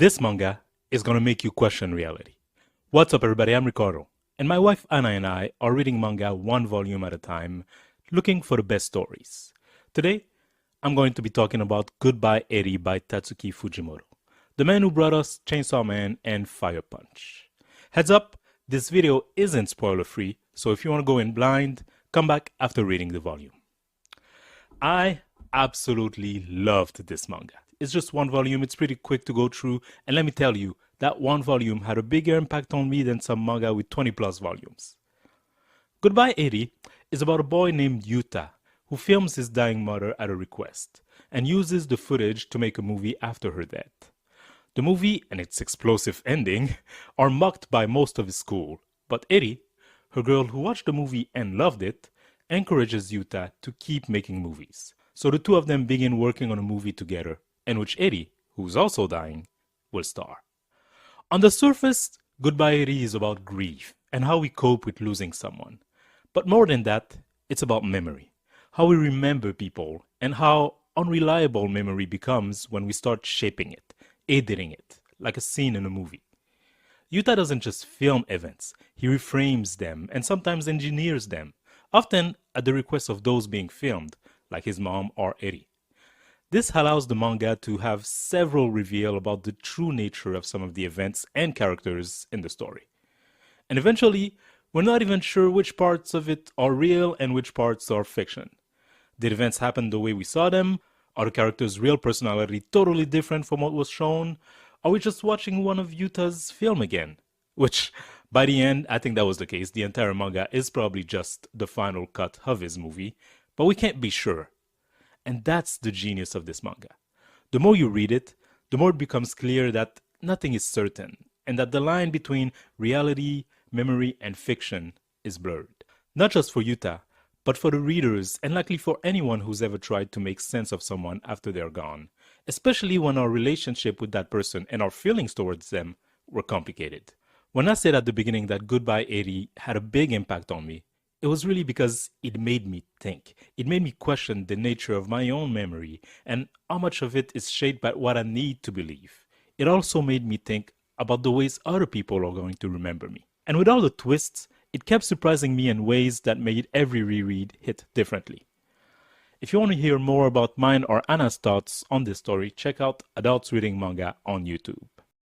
This manga is gonna make you question reality. What's up, everybody? I'm Ricardo, and my wife Anna and I are reading manga one volume at a time, looking for the best stories. Today, I'm going to be talking about Goodbye Eri by Tatsuki Fujimoto, the man who brought us Chainsaw Man and Fire Punch. Heads up, this video isn't spoiler free, so if you want to go in blind, come back after reading the volume. I absolutely loved this manga. It's just one volume, it's pretty quick to go through, and let me tell you, that one volume had a bigger impact on me than some manga with 20 plus volumes. Goodbye Eri is about a boy named Yuta who films his dying mother at a request and uses the footage to make a movie after her death. The movie and its explosive ending are mocked by most of his school, but Eri, her girl who watched the movie and loved it, encourages Yuta to keep making movies. So the two of them begin working on a movie together, in which Eri, who's also dying, will star. On the surface, Goodbye Eri is about grief and how we cope with losing someone. But more than that, it's about memory, how we remember people, and how unreliable memory becomes when we start shaping it, editing it, like a scene in a movie. Yuta doesn't just film events, he reframes them and sometimes engineers them, often at the request of those being filmed, like his mom or Eri. This allows the manga to have several reveals about the true nature of some of the events and characters in the story. And eventually, we're not even sure which parts of it are real and which parts are fiction. Did events happen the way we saw them? Are the characters' real personality totally different from what was shown? Are we just watching one of Yuta's film again? Which, by the end, I think that was the case. The entire manga is probably just the final cut of his movie, but we can't be sure. And that's the genius of this manga. The more you read it, the more it becomes clear that nothing is certain, and that the line between reality, memory, and fiction is blurred. Not just for Yuta, but for the readers, and likely for anyone who's ever tried to make sense of someone after they're gone, especially when our relationship with that person and our feelings towards them were complicated. When I said at the beginning that Goodbye Eri had a big impact on me, it was really because it made me think. It made me question the nature of my own memory and how much of it is shaped by what I need to believe. It also made me think about the ways other people are going to remember me. And with all the twists, it kept surprising me in ways that made every reread hit differently. If you want to hear more about mine or Anna's thoughts on this story, check out Adults Reading Manga on YouTube.